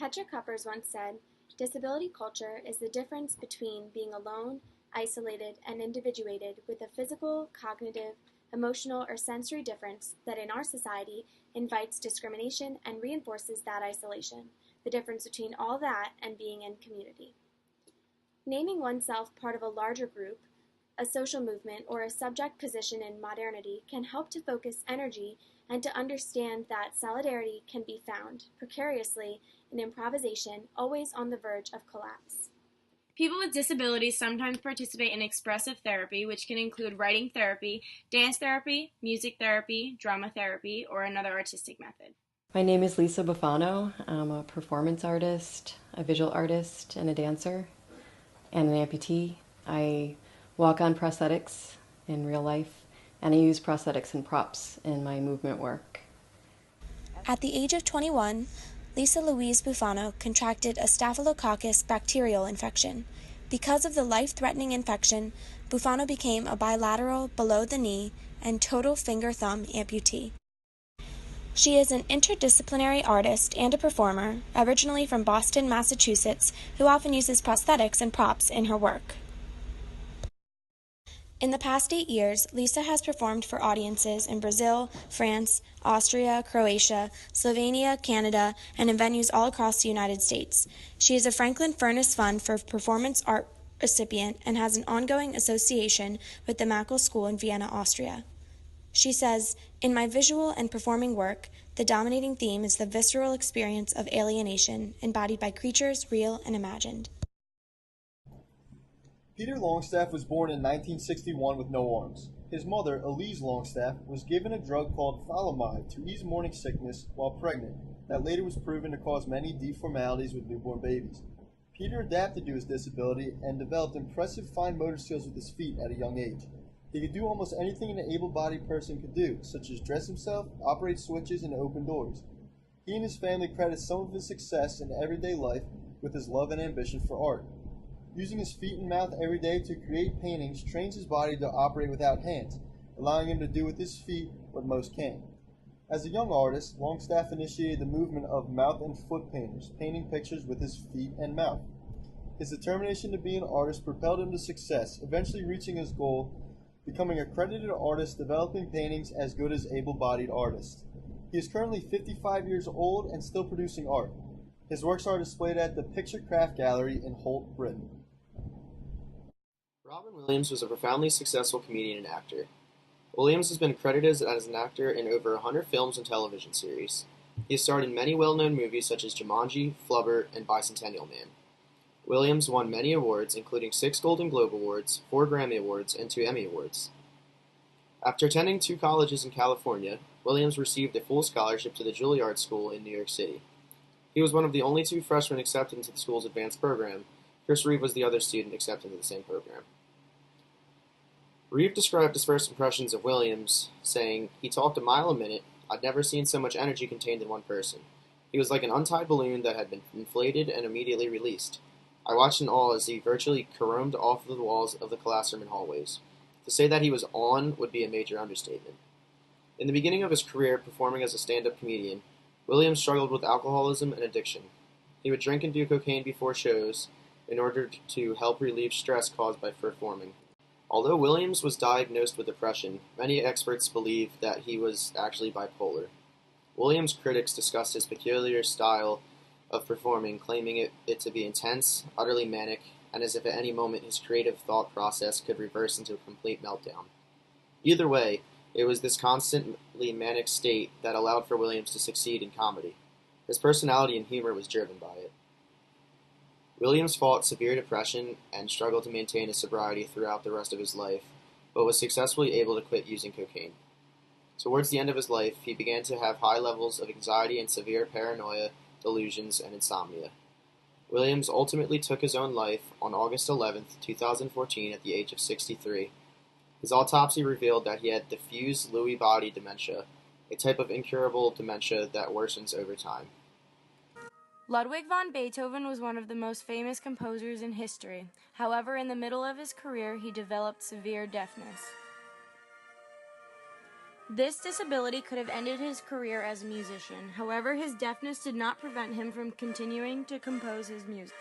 Petra Kuppers once said, "Disability culture is the difference between being alone, isolated, and individuated with a physical, cognitive, emotional, or sensory difference that in our society invites discrimination and reinforces that isolation, the difference between all that and being in community." Naming oneself part of a larger group, a social movement, or a subject position in modernity can help to focus energy and to understand that solidarity can be found, precariously, in improvisation, always on the verge of collapse. People with disabilities sometimes participate in expressive therapy, which can include writing therapy, dance therapy, music therapy, drama therapy, or another artistic method. My name is Lisa Buffano. I'm a performance artist, a visual artist, and a dancer, and an amputee. I walk on prosthetics in real life, and I use prosthetics and props in my movement work. At the age of 21, Lisa Louise Buffano contracted a Staphylococcus bacterial infection. Because of the life-threatening infection, Buffano became a bilateral below-the-knee and total finger-thumb amputee. She is an interdisciplinary artist and a performer, originally from Boston, Massachusetts, who often uses prosthetics and props in her work. In the past 8 years, Lisa has performed for audiences in Brazil, France, Austria, Croatia, Slovenia, Canada, and in venues all across the United States. She is a Franklin Furnace Fund for Performance Art recipient and has an ongoing association with the Mackle School in Vienna, Austria. She says, "In my visual and performing work, the dominating theme is the visceral experience of alienation embodied by creatures real and imagined." Peter Longstaff was born in 1961 with no arms. His mother, Elise Longstaff, was given a drug called thalidomide to ease morning sickness while pregnant that later was proven to cause many deformalities with newborn babies. Peter adapted to his disability and developed impressive fine motor skills with his feet at a young age. He could do almost anything an able-bodied person could do, such as dress himself, operate switches, and open doors. He and his family credit some of his success in everyday life with his love and ambition for art. Using his feet and mouth every day to create paintings trains his body to operate without hands, allowing him to do with his feet what most can't. As a young artist, Longstaff initiated the movement of mouth and foot painters, painting pictures with his feet and mouth. His determination to be an artist propelled him to success, eventually reaching his goal, becoming a credited artist developing paintings as good as able-bodied artists. He is currently 55 years old and still producing art. His works are displayed at the Picture Craft Gallery in Holt, Britain. Robin Williams was a profoundly successful comedian and actor. Williams has been credited as an actor in over 100 films and television series. He has starred in many well-known movies such as Jumanji, Flubber, and Bicentennial Man. Williams won many awards, including 6 Golden Globe Awards, 4 Grammy Awards, and 2 Emmy Awards. After attending 2 colleges in California, Williams received a full scholarship to the Juilliard School in New York City. He was one of the only 2 freshmen accepted into the school's advanced program. Chris Reeve was the other student accepted into the same program. Reeve described his first impressions of Williams, saying, "He talked a mile a minute. I'd never seen so much energy contained in one person. He was like an untied balloon that had been inflated and immediately released. I watched in awe as he virtually caromed off the walls of the classroom and hallways. To say that he was on would be a major understatement." In the beginning of his career performing as a stand-up comedian, Williams struggled with alcoholism and addiction. He would drink and do cocaine before shows in order to help relieve stress caused by performing. Although Williams was diagnosed with depression, many experts believe that he was actually bipolar. Williams' critics discussed his peculiar style of performing, claiming it to be intense, utterly manic, and as if at any moment his creative thought process could reverse into a complete meltdown. Either way, it was this constantly manic state that allowed for Williams to succeed in comedy. His personality and humor was driven by it. Williams fought severe depression and struggled to maintain his sobriety throughout the rest of his life, but was successfully able to quit using cocaine. Towards the end of his life, he began to have high levels of anxiety and severe paranoia, delusions, and insomnia. Williams ultimately took his own life on August 11, 2014, at the age of 63. His autopsy revealed that he had diffuse Lewy body dementia, a type of incurable dementia that worsens over time. Ludwig van Beethoven was one of the most famous composers in history. However, in the middle of his career, he developed severe deafness. This disability could have ended his career as a musician. However, his deafness did not prevent him from continuing to compose his music.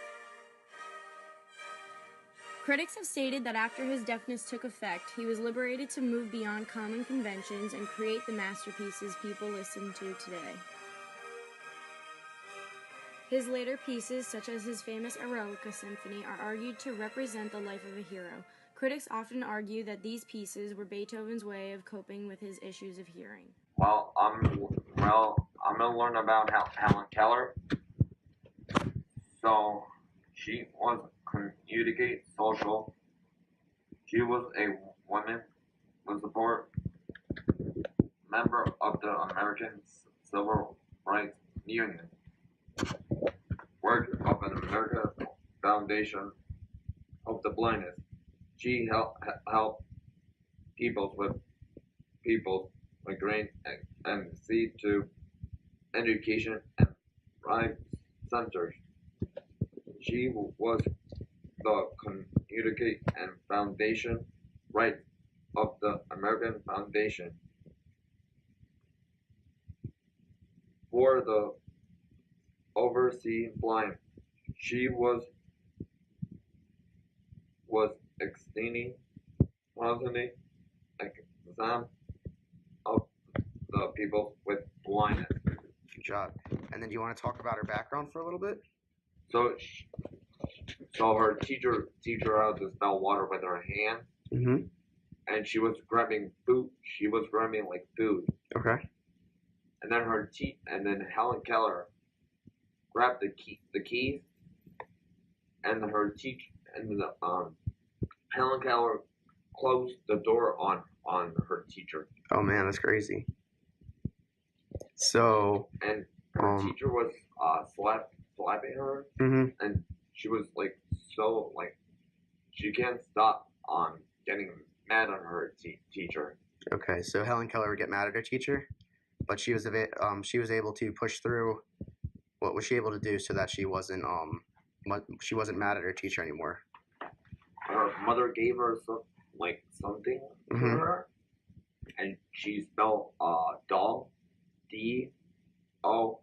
Critics have stated that after his deafness took effect, he was liberated to move beyond common conventions and create the masterpieces people listen to today. His later pieces, such as his famous Eroica Symphony, are argued to represent the life of a hero. Critics often argue that these pieces were Beethoven's way of coping with his issues of hearing. I'm gonna learn about Helen Keller. So, she was communicate social. She was a woman with support member of the American Civil Rights Union. Worked of an American Foundation of the Blindness. She helped people with grain and see to education and rights centers. She was the Communicate and Foundation right of the American Foundation for the overseas blind. She was extending constantly exam of the people with blindness. Good job. And then do you want to talk about her background for a little bit? So her teacher how to spell water with her hand, Mm-hmm. and she was grabbing food. She was grabbing like food, Okay. and then Helen Keller grabbed the keys, and Helen Keller closed the door on her teacher. Oh man, that's crazy. So. And her teacher was slapping her, Mm-hmm. and she was like so like she can't stop getting mad on her teacher. Okay, so Helen Keller would get mad at her teacher, but she was able to push through. What was she able to do so that she wasn't mad at her teacher anymore? Her mother gave her something to Mhm. her, and she spelled doll, DOLL,